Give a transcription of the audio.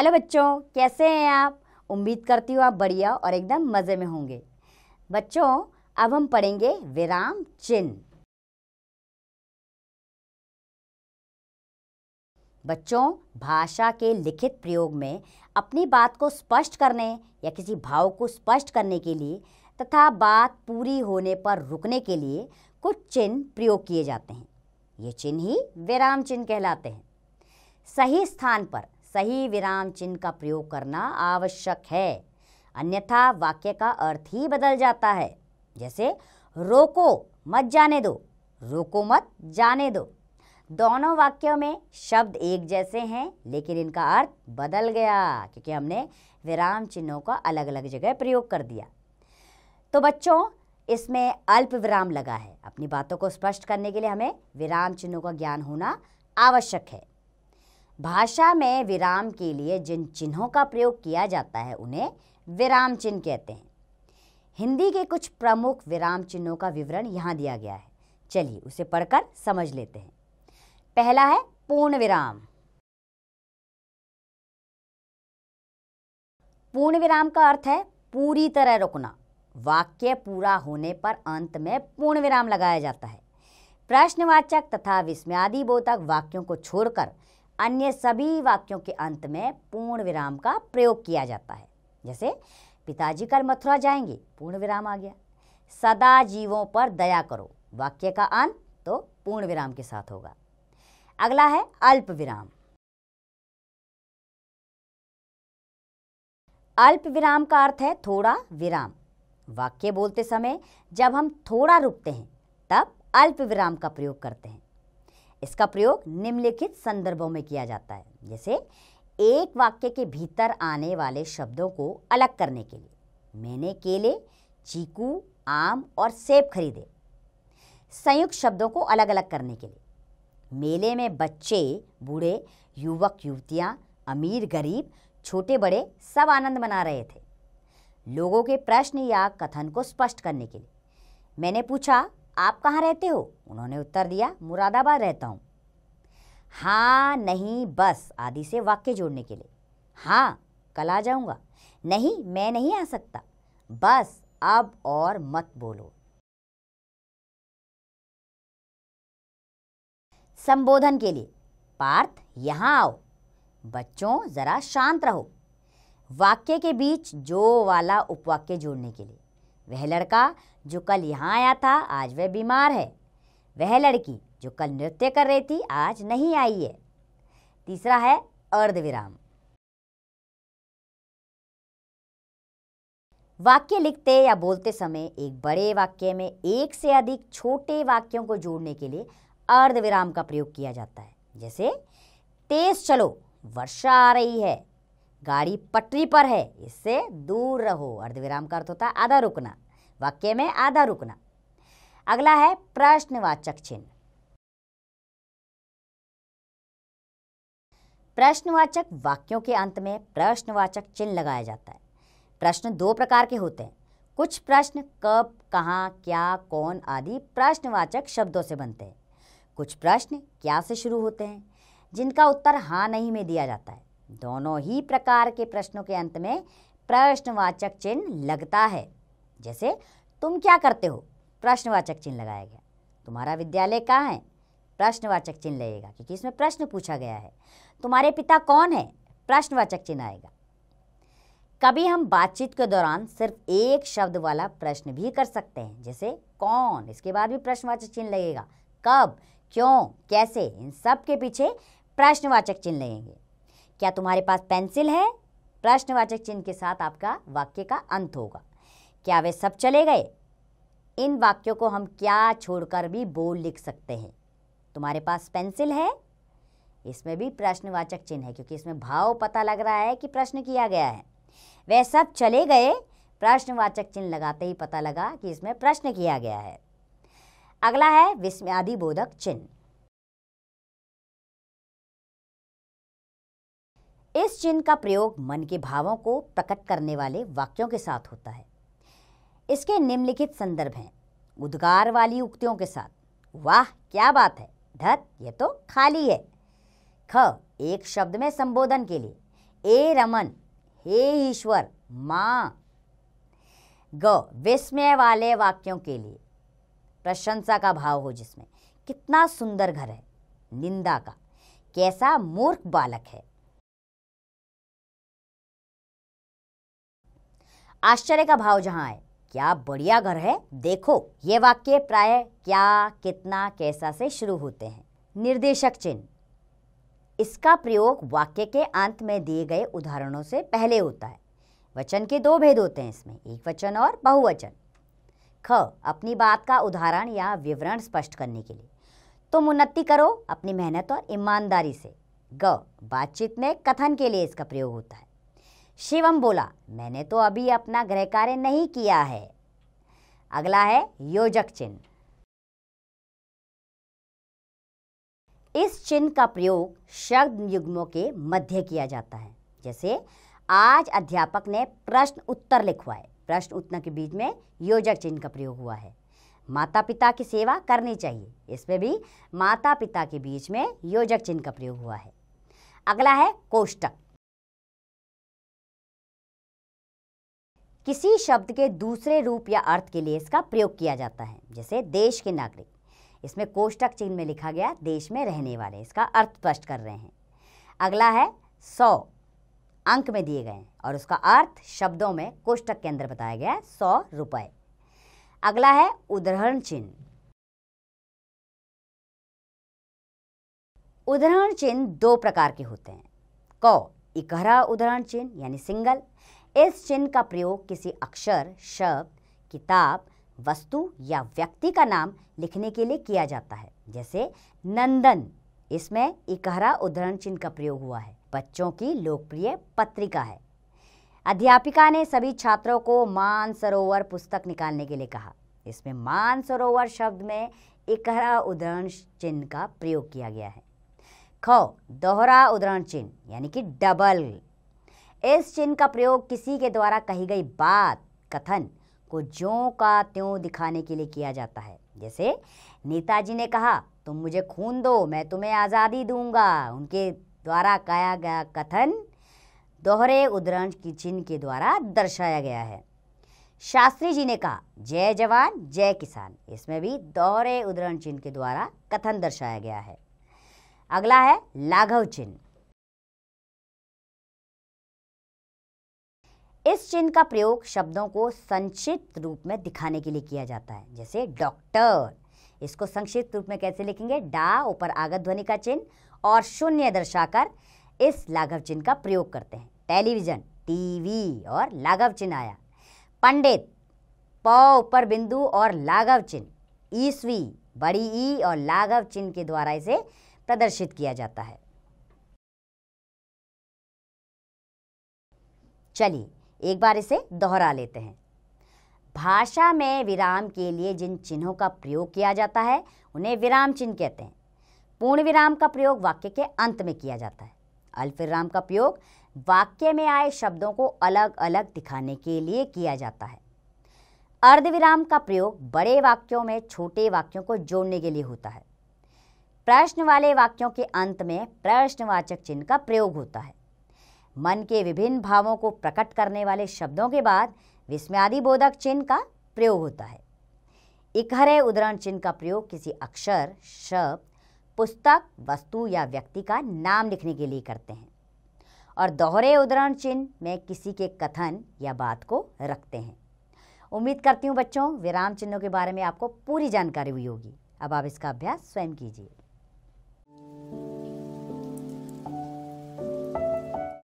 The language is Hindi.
हेलो बच्चों, कैसे हैं आप? उम्मीद करती हूँ आप बढ़िया और एकदम मज़े में होंगे। बच्चों, अब हम पढ़ेंगे विराम चिन्ह। बच्चों, भाषा के लिखित प्रयोग में अपनी बात को स्पष्ट करने या किसी भाव को स्पष्ट करने के लिए तथा बात पूरी होने पर रुकने के लिए कुछ चिन्ह प्रयोग किए जाते हैं। ये चिन्ह ही विराम चिन्ह कहलाते हैं। सही स्थान पर सही विराम चिन्ह का प्रयोग करना आवश्यक है, अन्यथा वाक्य का अर्थ ही बदल जाता है। जैसे रोको मत जाने दो, रोको मत जाने दो। दोनों वाक्यों में शब्द एक जैसे हैं, लेकिन इनका अर्थ बदल गया क्योंकि हमने विराम चिन्हों का अलग अलग जगह प्रयोग कर दिया। तो बच्चों, इसमें अल्प विराम लगा है। अपनी बातों को स्पष्ट करने के लिए हमें विराम चिन्हों का ज्ञान होना आवश्यक है। भाषा में विराम के लिए जिन चिन्हों का प्रयोग किया जाता है उन्हें विराम चिन्ह कहते हैं। हिंदी के कुछ प्रमुख विराम चिन्हों का विवरण यहाँ दिया गया है। चलिए उसे पढ़कर समझ लेते हैं। पहला है पूर्ण विराम। पूर्ण विराम का अर्थ है पूरी तरह रुकना। वाक्य पूरा होने पर अंत में पूर्ण विराम लगाया जाता है। प्रश्नवाचक तथा विस्मयादिबोधक वाक्यों को छोड़कर अन्य सभी वाक्यों के अंत में पूर्ण विराम का प्रयोग किया जाता है। जैसे पिताजी कल मथुरा जाएंगे, पूर्ण विराम आ गया। सदा जीवों पर दया करो, वाक्य का अंत तो पूर्ण विराम के साथ होगा। अगला है अल्प विराम। अल्प विराम का अर्थ है थोड़ा विराम। वाक्य बोलते समय जब हम थोड़ा रुकते हैं तब अल्प विराम का प्रयोग करते हैं। इसका प्रयोग निम्नलिखित संदर्भों में किया जाता है। जैसे एक वाक्य के भीतर आने वाले शब्दों को अलग करने के लिए, मैंने केले, चीकू, आम और सेब खरीदे। संयुक्त शब्दों को अलग अलग करने के लिए, मेले में बच्चे बूढ़े, युवक युवतियां, अमीर गरीब, छोटे बड़े सब आनंद मना रहे थे। लोगों के प्रश्न या कथन को स्पष्ट करने के लिए, मैंने पूछा आप कहाँ रहते हो? उन्होंने उत्तर दिया मुरादाबाद रहता हूँ। हाँ, नहीं, बस आदि से वाक्य जोड़ने के लिए, हाँ कल आ जाऊँगा, नहीं मैं नहीं आ सकता, बस अब और मत बोलो। संबोधन के लिए, पार्थ यहाँ आओ, बच्चों जरा शांत रहो। वाक्य के बीच जो वाला उपवाक्य जोड़ने के लिए, वह लड़का जो कल यहाँ आया था आज वह बीमार है, वह लड़की जो कल नृत्य कर रही थी आज नहीं आई है। तीसरा है अर्धविराम। वाक्य लिखते या बोलते समय एक बड़े वाक्य में एक से अधिक छोटे वाक्यों को जोड़ने के लिए अर्धविराम का प्रयोग किया जाता है। जैसे तेज चलो, वर्षा आ रही है, गाड़ी पटरी पर है, इससे दूर रहो। अर्धविराम का अर्थ होता है आधा रुकना, वाक्य में आधा रुकना। अगला है प्रश्नवाचक चिन्ह। प्रश्नवाचक वाक्यों के अंत में प्रश्नवाचक चिन्ह लगाया जाता है। प्रश्न दो प्रकार के होते हैं। कुछ प्रश्न कब, कहाँ, क्या, कौन आदि प्रश्नवाचक शब्दों से बनते हैं। कुछ प्रश्न क्या से शुरू होते हैं, जिनका उत्तर हाँ नहीं में दिया जाता है। दोनों ही प्रकार के प्रश्नों के अंत में प्रश्नवाचक चिन्ह लगता है। जैसे तुम क्या करते हो, प्रश्नवाचक चिन्ह लगाया गया। तुम्हारा विद्यालय कहाँ है, प्रश्नवाचक चिन्ह लगेगा क्योंकि इसमें प्रश्न पूछा गया है। तुम्हारे पिता कौन है, प्रश्नवाचक चिन्ह आएगा। कभी हम बातचीत के दौरान सिर्फ एक शब्द वाला प्रश्न भी कर सकते हैं। जैसे कौन, इसके बाद भी प्रश्नवाचक चिन्ह लगेगा। कब, क्यों, कैसे, इन सब के पीछे प्रश्नवाचक चिन्ह लगेंगे। क्या तुम्हारे पास पेंसिल है, प्रश्नवाचक चिन्ह के साथ आपका वाक्य का अंत होगा। क्या वे सब चले गए, इन वाक्यों को हम क्या छोड़कर भी बोल लिख सकते हैं। तुम्हारे पास पेंसिल है, इसमें भी प्रश्नवाचक चिन्ह है क्योंकि इसमें भाव पता लग रहा है कि प्रश्न किया गया है। वे सब चले गए, प्रश्नवाचक चिन्ह लगाते ही पता लगा कि इसमें प्रश्न किया गया है। अगला है विस्मयादिबोधक चिन्ह। इस चिन्ह का प्रयोग मन के भावों को प्रकट करने वाले वाक्यों के साथ होता है। इसके निम्नलिखित संदर्भ हैं। उद्गार वाली उक्तियों के साथ, वाह क्या बात है, धत ये तो खाली है। ख, एक शब्द में संबोधन के लिए, ए रमन, हे ईश्वर, माँ। ग, विस्मय वाले वाक्यों के लिए प्रशंसा का भाव हो जिसमें, कितना सुंदर घर है। निंदा का, कैसा मूर्ख बालक है। आश्चर्य का भाव जहां है, क्या बढ़िया घर है, देखो। ये वाक्य प्राय क्या, कितना, कैसा से शुरू होते हैं। निर्देशक चिन्ह, इसका प्रयोग वाक्य के अंत में दिए गए उदाहरणों से पहले होता है। वचन के दो भेद होते हैं इसमें, एक वचन और बहुवचन। ख, अपनी बात का उदाहरण या विवरण स्पष्ट करने के लिए, तुम उन्नति करो अपनी मेहनत और ईमानदारी से। ग, बातचीत में कथन के लिए इसका प्रयोग होता है। शिवम बोला, मैंने तो अभी अपना गृह कार्य नहीं किया है। अगला है योजक चिन्ह। इस चिन्ह का प्रयोग शब्द युग्मों के मध्य किया जाता है। जैसे आज अध्यापक ने प्रश्न उत्तर लिखवाए, प्रश्न उत्तर के बीच में योजक चिन्ह का प्रयोग हुआ है। माता पिता की सेवा करनी चाहिए, इसमें भी माता पिता के बीच में योजक चिन्ह का प्रयोग हुआ है। अगला है कोष्टक। किसी शब्द के दूसरे रूप या अर्थ के लिए इसका प्रयोग किया जाता है। जैसे देश के नागरिक, इसमें कोष्टक चिन्ह में लिखा गया देश में रहने वाले, इसका अर्थ स्पष्ट कर रहे हैं। अगला है 100, अंक में दिए गए हैं और उसका अर्थ शब्दों में कोष्टक के अंदर बताया गया है, 100 रुपए। अगला है उदाहरण चिन्ह। उदाहरण चिन्ह दो प्रकार के होते हैं। क, इकहरा उदाहरण चिन्ह यानी सिंगल। इस चिन्ह का प्रयोग किसी अक्षर, शब्द, किताब, वस्तु या व्यक्ति का नाम लिखने के लिए किया जाता है। जैसे नंदन, इसमें इकहरा उदाहरण चिन्ह का प्रयोग हुआ है, बच्चों की लोकप्रिय पत्रिका है। अध्यापिका ने सभी छात्रों को मानसरोवर पुस्तक निकालने के लिए कहा। इसमें मानसरोवर शब्द में इकहरा उदाहरण चिन्ह का प्रयोग किया गया है। ख, दोहरा उदाहरण चिन्ह यानी कि डबल। इस चिन्ह का प्रयोग किसी के द्वारा कही गई बात, कथन को ज्यों का त्यों दिखाने के लिए किया जाता है। जैसे नेताजी ने कहा, तुम मुझे खून दो, मैं तुम्हें आज़ादी दूंगा। उनके द्वारा कहा गया कथन दोहरे उदाहरण की चिन्ह के द्वारा दर्शाया गया है। शास्त्री जी ने कहा, जय जवान जय किसान, इसमें भी दोहरे उदाहरण चिन्ह के द्वारा कथन दर्शाया गया है। अगला है लाघव चिन्ह। इस चिन्ह का प्रयोग शब्दों को संक्षिप्त रूप में दिखाने के लिए किया जाता है। जैसे डॉक्टर, इसको संक्षिप्त रूप में कैसे लिखेंगे, डा ऊपर आगत ध्वनि का चिन्ह और शून्य दर्शाकर इस लाघव चिन्ह का प्रयोग करते हैं। टेलीविजन, टीवी और लाघव चिन्ह आया। पंडित, प ऊपर बिंदु और लाघव चिन्ह। ईस्वी, बड़ी ई और लाघव चिन्ह के द्वारा इसे प्रदर्शित किया जाता है। चलिए एक बार इसे दोहरा लेते हैं। भाषा में विराम के लिए जिन चिन्हों का प्रयोग किया जाता है उन्हें विराम चिन्ह कहते हैं। पूर्ण विराम का प्रयोग वाक्य के अंत में किया जाता है। अल्प विराम का प्रयोग वाक्य में आए शब्दों को अलग अलग दिखाने के लिए किया जाता है। अर्धविराम का प्रयोग बड़े वाक्यों में छोटे वाक्यों को जोड़ने के लिए होता है। प्रश्न वाले वाक्यों के अंत में प्रश्नवाचक चिन्ह का प्रयोग होता है। मन के विभिन्न भावों को प्रकट करने वाले शब्दों के बाद विस्मयादिबोधक चिन्ह का प्रयोग होता है। इकहरे उदाहरण चिन्ह का प्रयोग किसी अक्षर, शब्द, पुस्तक, वस्तु या व्यक्ति का नाम लिखने के लिए करते हैं और दोहरे उदाहरण चिन्ह में किसी के कथन या बात को रखते हैं। उम्मीद करती हूँ बच्चों विराम चिन्हों के बारे में आपको पूरी जानकारी हुई होगी। अब आप इसका अभ्यास स्वयं कीजिए।